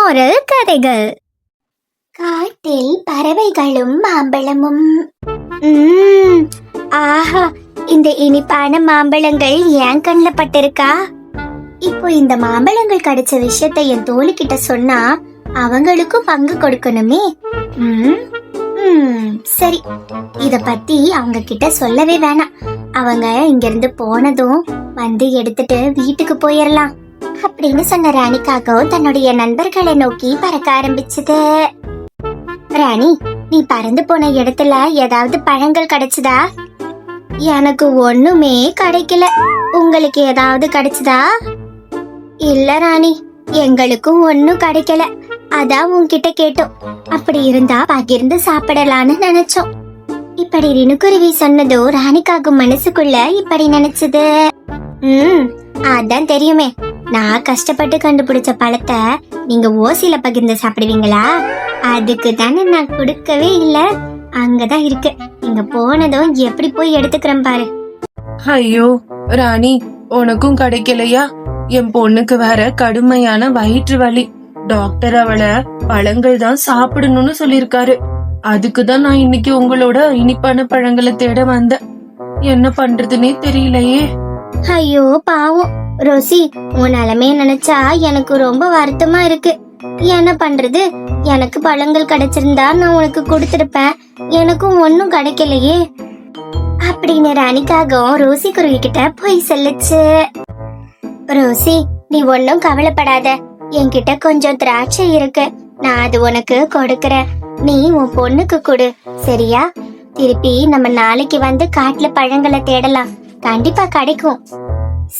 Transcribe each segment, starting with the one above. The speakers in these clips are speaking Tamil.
மோரல் கதைகள். காட்டில் பறவைகளும் மாம்பழமும். ஆஹா, இந்த இனிப்பான மாம்பழங்கள் என் கண்ணுல பட்டிருக்கா? இப்போ இந்த மாம்பழங்கள் கிடைச்ச விஷயத்த என் தோழி கிட்ட சொன்னா அவங்களுக்கும் பங்கு கொடுக்கணுமே. சரி, இத பத்தி அவங்க கிட்ட சொல்லவே வேணாம். அவங்க இங்க இருந்து போனதும் வந்து எடுத்துட்டு வீட்டுக்கு போயிடலாம் அப்படின்னு சொன்ன ராணிக்காகவும் தன்னுடைய நண்பர்களை நோக்கி பறக்க ஆரம்பிச்சது. ராணி, நீ பறந்து போன இடத்துல ஏதாவது பழங்கள் கிடைச்சதா? எனக்கு ஒண்ணுமே கிடைக்கல. உங்களுக்கு ஏதாவது கிடைச்சதா? இல்ல ராணி, எங்களுக்கும் ஒண்ணும் கிடைக்கல. அதான் உன்கிட்ட கேட்டோம். அப்படி இருந்தா பகிர்ந்து சாப்பிடலான்னு நினைச்சோம். இப்படி ரினுக்குருவி சொன்னதோ ராணிக்காகும் மனசுக்குள்ள இப்படி நினைச்சது. அதான் தெரியுமே, நான் கஷ்டப்பட்டு கண்டுபிடிச்ச பழத்தை நீங்க ஓசில பகிர்ந்து சாப்பிடுவீங்களா? அதுக்கு தானே நான் கொடுக்கவே இல்ல. அங்கதான் இருக்கு. நீங்க போனதும் எப்படி போய் எடுத்துக்கிறேன் பாரு. ஐயோ ராணி, உனக்கும் கிடைக்கலையா? என் பொண்ணுக்கு வேற கடுமையான வயிற்று வலி. டாக்டர் அவளை பழங்கள் தான் சாப்பிடணும்னு சொல்லிருக்காரு. அதுக்குதான் நான் இன்னைக்கு உங்களோட இனிப்பான பழங்களை தேட வந்தேன். என்ன பண்றதுன்னே தெரியலையே. ஐயோ பாவம் ரோசி, உன் நிலைமைய நினைச்சா எனக்கு ரொம்ப வருத்தமா இருக்கு. என்ன பண்றது? எனக்கு பழங்கள் கிடைச்சிருந்தா நான் உனக்கு கொடுத்திருப்பேன். எனக்கும் ஒன்னும் கிடைக்கலையே அப்படின்னு ராணிக்காகவும் ரோசி குருவி கிட்ட போய் சொல்லுச்சு. ரோசி, நீ ஒன்னும் கவலைப்படாத. என்கிட்ட கொஞ்சம் திராட்சை இருக்கு. நான் அது உனக்கு கொடுக்கறேன். நீ உன் பொண்ணுக்கு கொடு, சரியா? திருப்பி நம்ம நாளைக்கு வந்து காட்டுல பழங்களை தேடலாம். கண்டிப்பா கிடைக்கும்.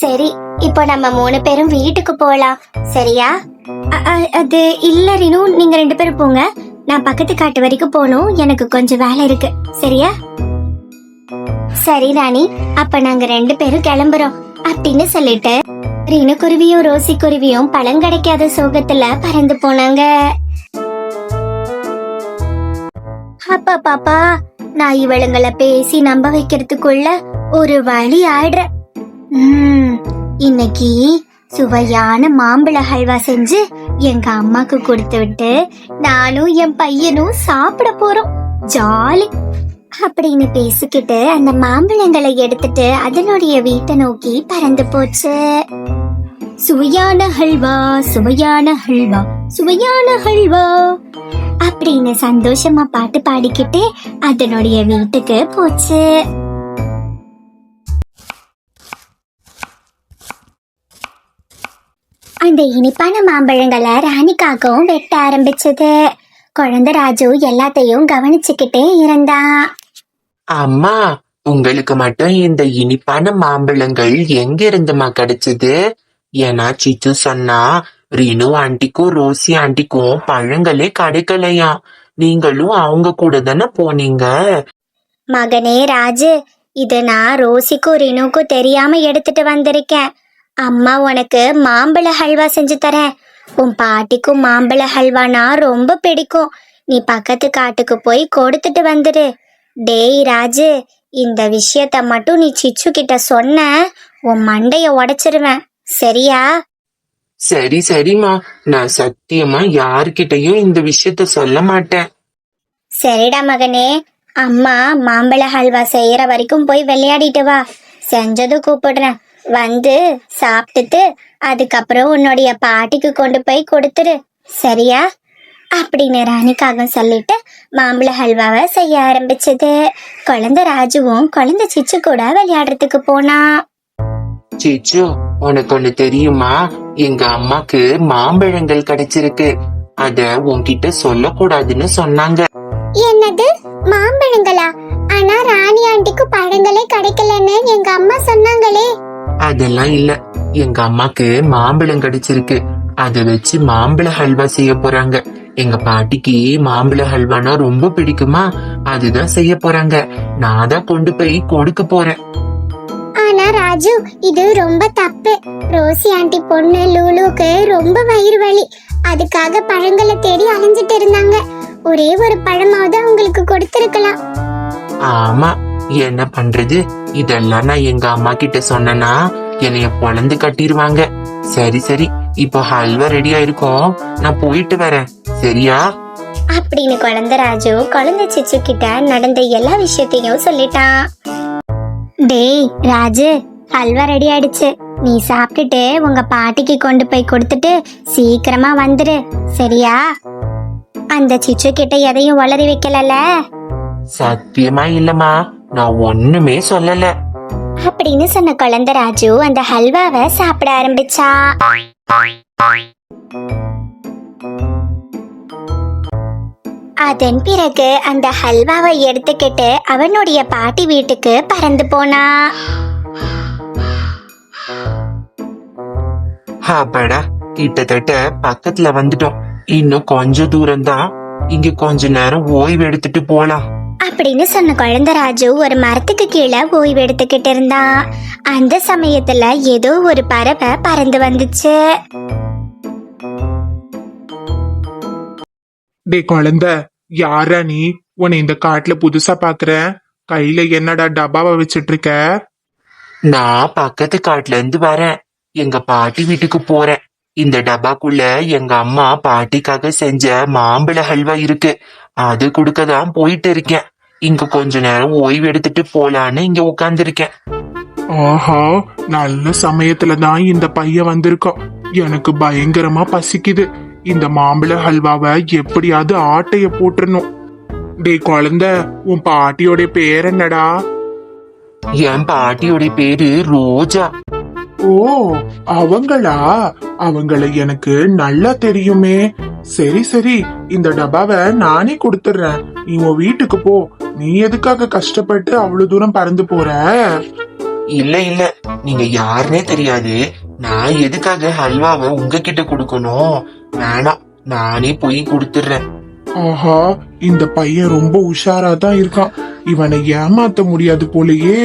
சரி, இப்போ நம்ம 3 பேரும் வீட்டுக்கு போலாம், சரியா? அது இல்ல ரினு, நீங்க 2 பேரும் போங்க. நான் பக்கத்து காட்டு வரைக்கும் போகணும். எனக்கு கொஞ்சம் வேலை இருக்கு, சரியா? சரி ராணி, அப்ப நாங்க 2 பேரும் கிளம்புறோம் அப்படின்னு சொல்லிட்டு ரினு குருவியும் ரோசி குருவியும் பழம் கிடைக்காத சோகத்துல பறந்து போனாங்க. அப்பா பாப்பா, நான் இவளுங்களை பேசி நம்ப வைக்கிறதுக்குள்ள ஒரு வழி ஆயிடுறேன். இன்னைக்கு சுவையான மாம்பழ ஹல்வா செஞ்சு எங்க அம்மாக்கு கொடுத்து விட்டு நானும் என் பையனும் சாப்பிட போறோம். ஜாலி அப்படின்னு பேசிக்கிட்டு அந்த மாம்பழங்களை எடுத்துட்டு அதனுடைய வீட்டை நோக்கி பறந்து போச்சு. சுவையான ஹல்வா, சுவையான ஹல்வா, சுவையான ஹல்வா அப்படின்னு சந்தோஷமா பாட்டு பாடிக்கிட்டு அதனுடைய வீட்டுக்கு போச்சு. அந்த இனிப்பான மாம்பழங்களை ராணிக்காகவும் வெட்ட ஆரம்பிச்சது. குழந்தை ராஜு எல்லாத்தையும் கவனிச்சுக்கிட்டே இருந்தான். அம்மா, உங்களுக்கு மட்டும் இந்த இனிப்பான மாம்பழங்கள் எங்க இருந்துமா கிடைச்சது? ஏன்னா சிச்சு சொன்னா ரீனு ஆண்டிக்கும் ரோசி ஆண்டிக்கும் பழங்களே கிடைக்கலையா. நீங்களும் அவங்க கூட தானே போனீங்க. மகனே ராஜு, இது நான் ரோசிக்கும் ரீனுக்கும் தெரியாம எடுத்துட்டு வந்திருக்கேன். அம்மா உனக்கு மாம்பழ ஹல்வா செஞ்சு தரேன். உன் பாட்டிக்கும் மாம்பழ ஹல்வானா ரொம்ப பிடிக்கும். நீ பக்கத்து காட்டுக்கு போய் கொடுத்துட்டு வந்துரு. டேய் ராஜு, இந்த விஷயத்த மட்டும் நீ சிச்சு கிட்ட சொன்ன உன் மண்டைய உடைச்சிருவேன், சரியா? சரி சரிம்மா, நான் சத்தியமா யாருக்கிட்டையும் இந்த விஷயத்த சொல்ல மாட்டேன். சரிடா மகனே, அம்மா மாம்பழ ஹல்வா செய்யற வரைக்கும் போய் விளையாடிட்டு வா. செஞ்சதும் கூப்பிடுறேன். வந்து சாப்பிட்டுட்டு அதுக்கப்புறம் உன்னுடைய பாட்டிக்கு கொண்டு போய் கொடுத்துரு, சரியா? அப்படின்னு ராணிக்காக சொல்லிட்டு மாம்பழ ஹல்வாவை செய்ய ஆரம்பிச்சது. குழந்தை ராஜுவும் குழந்தை சிச்சு கூட விளையாடுறதுக்கு போனா. சிச்சு, உனக்கு ஒண்ணு தெரியுமா? எங்க அம்மாக்கு மாம்பழங்கள் கிடைச்சிருக்கு. அத உன்கிட்ட சொல்லக்கூடாதுன்னு சொன்னாங்க. என்னது, மாம்பழங்களா? ஆனா ராணி ஆண்டிக்கு பழங்களே கிடைக்கலன்னு எங்க அம்மா சொன்னாங்களே. அதெல்லாம் இல்ல, எங்க அம்மாக்கு மாம்பழம் கிடைச்சிருக்கு. அத வச்சு மாம்பழ ஹல்வா செய்ய போறாங்க. எங்க பாட்டிக்கு மாம்பழ ஹல்வானா ரொம்ப பிடிக்குமா, அதுதான் செய்ய போறாங்க. நான் தான் கொண்டு போய் கொடுக்க போறேன். ஆனா ராஜு, இது ரொம்ப தப்பு. ரோசி ஆண்டி பொண்ணு லூலுக்கு ரொம்ப வயிறு வலி. அதுக்காக பழங்களை தேடி அலைஞ்சிட்டு இருந்தாங்க. ஒரே ஒரு பழமாவது அவங்களுக்கு கொடுத்திருக்கலாம். ஆமா, என்ன பண்றது? இதெல்லாம் நான் எங்க அம்மா கிட்ட சொன்னேன்னா என்னைய பொழந்து கட்டிருவாங்க. சரி சரி, இப்போ ஹல்வா ரெடியா இருக்கும், நான் போயிட்டு வரேன், சரியா? அப்படின்னு குழந்தை ராஜு குழந்தை சிச்சு கிட்ட நடந்த எல்லா விஷயத்தையும் சொல்லிட்டான். டேய் ராஜு, ஹல்வா ரெடி ஆயிடுச்சு. நீ சாப்பிட்டுட்டு உங்க பாட்டிக்கு கொண்டு போய் கொடுத்துட்டு சீக்கிரமா வந்துரு, சரியா? அந்த சிச்சு கிட்ட எதையும் வளரி வைக்கலல? சத்தியமா இல்லம்மா, நான் ஒண்ணுமே சொல்லல. அப்படின்னு சொன்ன குழந்தை ராஜு அந்த ஹல்வாவை சாப்பிட ஆரம்பிச்சா. அதன் பிறகு அந்த ஹல்வாவை எடுத்துக்கிட்டு அவனுடைய பாட்டி வீட்டுக்கு பறந்து போனா. அப்பாடா, கிட்டத்தட்ட பக்கத்துல வந்துட்டோம். இன்னும் கொஞ்ச தூரம் தான். இங்க கொஞ்ச நேரம் ஓய்வு எடுத்துட்டு போலாம். அப்படின்னு சொன்ன குழந்தை ராஜு ஒரு மரத்துக்கு கீழே ஓய்வு எடுத்துக்கிட்டு இருந்தான். அந்த சமயத்துல ஏதோ ஒரு பறவை பறந்து வந்துச்சு. டே குழந்தை, யாரா நீ? உன்னை இந்த காட்டுல புதுசா பாக்குறேன். கையில என்னடா டப்பாவை வச்சிட்டு இருக்க? நான் பக்கத்து காட்டுல இருந்து வரேன். எங்க பாட்டி வீட்டுக்கு போறேன். இந்த டப்பாக்குள்ள எங்க அம்மா பாட்டிக்காக செஞ்ச மாம்பழ ஹல்வா இருக்கு. அது கொடுக்கதான் போயிட்டு இருக்கேன். இங்க கொஞ்ச நேரம் ஓய்வு எடுத்துட்டு போலான்னு இங்க உட்கார்ந்துருக்கேன். ஆஹா, நல்ல சமயத்துல தான் இந்த பையன் வந்திருக்கான். எனக்கு பயங்கரமா பசிக்குது. இந்த மாம்பழ ஹல்வாவை எப்படியாவது ஆட்டைய போட்டுறணும். டே குழந்தை, உன் பாட்டியோட பேர் என்னடா? என் பாட்டியோட பேரு ரோஜா. ஓ, அவங்களா? அவங்கள எனக்கு நல்லா தெரியுமே. சரி சரி, இந்த டப்பாவை நானே கொடுத்துடுறேன். நீ உன் வீட்டுக்கு போ. நீ எதுக்காக கஷ்டப்பட்டு அவ்வளவு தூரம் பறந்து போற? இல்ல இல்ல, நீங்க யாருன்னே தெரியாது. நான் எதுக்காக ஹல்வாவை உங்ககிட்ட கொடுக்கணும்? வேணாம், நானே போய் கொடுத்துடுறேன். ஆஹா, இந்த பையன் ரொம்ப உஷாரா தான் இருக்கான். இவனை ஏமாத்த முடியாது போலயே.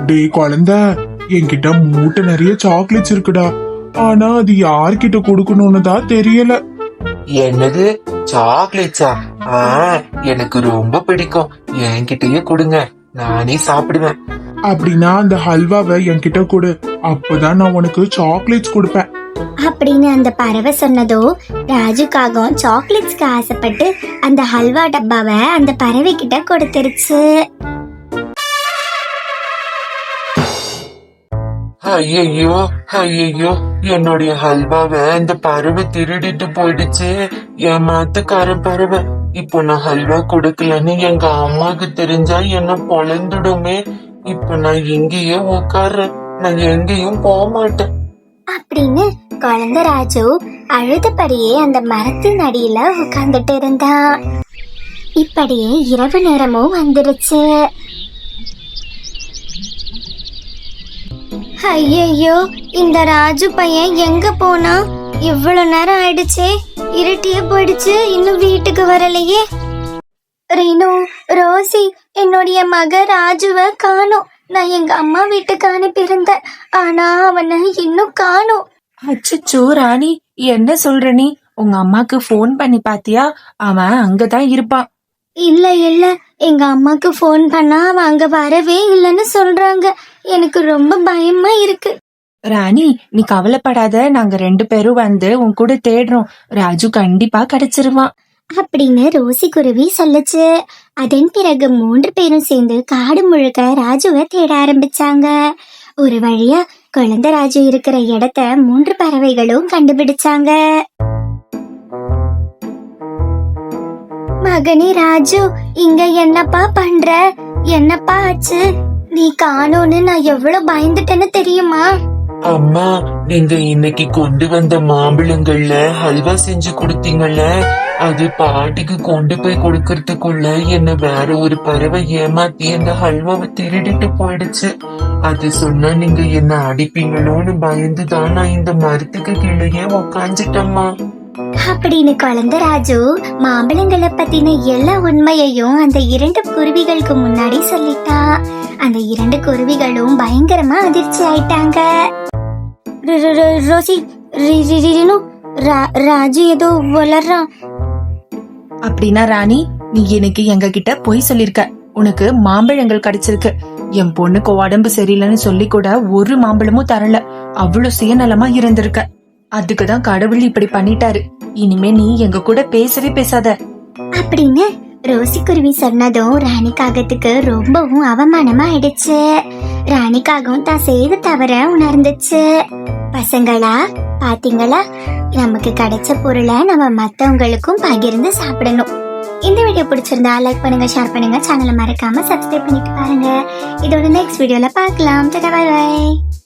டே குழந்தை, என்கிட்ட மூட்டை நிறைய சாக்லேட்ஸ் இருக்குடா. ஆனா அது யார்கிட்ட கொடுக்கணும்னு தான் தெரியல. என்னது, சாக்லேட்ஸா? எனக்கு ரொம்ப பிடிக்கும். என்கிட்டயே கொடுங்க, நானே சாப்பிடுவேன். அப்படின்னா அந்த ஹல்வாவை என்கிட்ட கொடு. அப்பதான் நான் உனக்கு சாக்லேட்ஸ் கொடுப்பேன். அப்படின்னு அந்த பறவை சொன்னதோ ராஜுக்காகவும் சாக்லேட்ஸ்க்கு ஆசைப்பட்டு அந்த ஹல்வா டப்பாவை அந்த பறவை கிட்ட கொடுத்துருச்சு. ஐயோ ஐயோ, என்னுடைய ஹல்வாவை இந்த பறவை திருடிட்டு போயிடுச்சு. ஏமாத்துக்கார பறவை. இப்போ நான் ஹல்வா கொடுக்கலன்னு எங்க அம்மாக்கு தெரிஞ்சா என்ன பொழந்துடுமே. இப்ப நான் இங்கேயே உட்கார்றேன். நான் எங்கேயும் போக மாட்டேன். அப்படின்னு குழந்தை ராஜு அழுதபடியே அந்த மரத்தின் அடியில உட்கார்ந்துட்டு இருந்தான். இப்படியே இரவு நேரமும் வந்துருச்சு. ஐயோ, இந்த ராஜு பையன் எங்க போனா? இவ்வளவு நேரம் ஆயிடுச்சு, இருட்டியே போயிடுச்சு, இன்னும் வீட்டுக்கு வரலையே. ரீனு, ரோசி, என்னுடைய மக ராஜுவை காணோம். நான் எங்க அம்மா வீட்டுக்கு அனுப்பியிருந்தேன், ஆனா அவனை இன்னும் காணோம். அச்சச்சோ ராணி, என்ன சொல்ற நீ? உங்க அம்மாக்கு ஃபோன் பண்ணி பாத்தியா? அவன் அங்கதான் இருப்பான். இல்ல இல்ல, எங்க அம்மாக்கு ஃபோன் பண்ணா அவன் அங்க வரவே இல்லைன்னு சொல்றாங்க. எனக்கு ரொம்ப பயமா இருக்கு. ராணி, நீ கவலைப்படாத. நாங்க 2 பேரும் வந்து உன் கூட தேடுறோம். ராஜு கண்டிப்பா கிடைச்சிருவான் அப்படின்னு ரோசி குருவி சொல்லுச்சு. அதன் பிறகு 3 பேரும் சேர்ந்து காடு முழுக்க ராஜுவை தேட ஆரம்பிச்சாங்க. ஒரு வழியா குழந்தை ராஜு இருக்கிற இடத்த 3 பறவைகளும் கண்டுபிடிச்சாங்க. மகனே ராஜு, இங்க என்னப்பா பண்ற? என்னப்பா ஆச்சு? நீ காணோன்னு நான் எவ்வளவு பயந்துட்டேன்னு தெரியுமா? அம்மா, நீங்க இன்னைக்கு கொண்டு வந்த மாம்பழங்கள்ல ஹல்வா செஞ்சு கொடுத்தீங்கல்ல, அது பாட்டிக்கு கொண்டு போய் கொடுக்கறதுக்குள்ள என்ன வேற ஒரு பறவை ஏமாத்தி அந்த ஹல்வாவை திருடிட்டு போயிடுச்சு. அது சொன்னா நீங்க என்ன அடிப்பீங்களோன்னு பயந்துதான் நான் இந்த மரத்துக்கு கீழே உக்காந்துட்டம்மா. அப்படின்னு குழந்தை ராஜு மாம்பழங்களை பத்தின எல்லா உண்மையையும் அந்த 2 குருவிகளுக்கு முன்னாடி சொல்லிட்டா. அந்த 2 குருவிகளும் பயங்கரமா அதிர்ச்சி ஆயிட்டாங்க. ரோசி, ராஜு ஏதோ வளர்றான். அப்படின்னா ராணி, நீ எனக்கு எங்க கிட்ட பொய் சொல்லிருக்க. உனக்கு மாம்பழங்கள் கிடைச்சிருக்கு. என் பொண்ணுக்கு உடம்பு சரியில்லைன்னு சொல்லி கூட ஒரு மாம்பழமும் தரல. அவ்வளவு சுயநலமா இருந்திருக்க. அதுக்குதான் கடவுள் இப்படி பண்ணிட்டாரு. இனிமே நீ எங்க கூட பேசவே பேசாத. அப்படின்னு ரோசி குருவி சொன்னதும் ராணிக்காகத்துக்கு ரொம்பவும் அவமானமா ஆயிடுச்சு. ராணிக்காகவும் தான் செய்த தவற உணர்ந்துச்சு. பசங்களா பாத்தீங்களா, நமக்கு கிடைச்ச பொருளை நம்ம மத்தவங்களுக்கும் பகிர்ந்து சாப்பிடணும். இந்த வீடியோ பிடிச்சிருந்தா லைக் பண்ணுங்க, ஷேர் பண்ணுங்க, சேனலை மறக்காம சப்ஸ்கிரைப் பண்ணிட்டு பாருங்க. இதோட நெக்ஸ்ட் வீடியோல பார்க்கலாம். Bye by.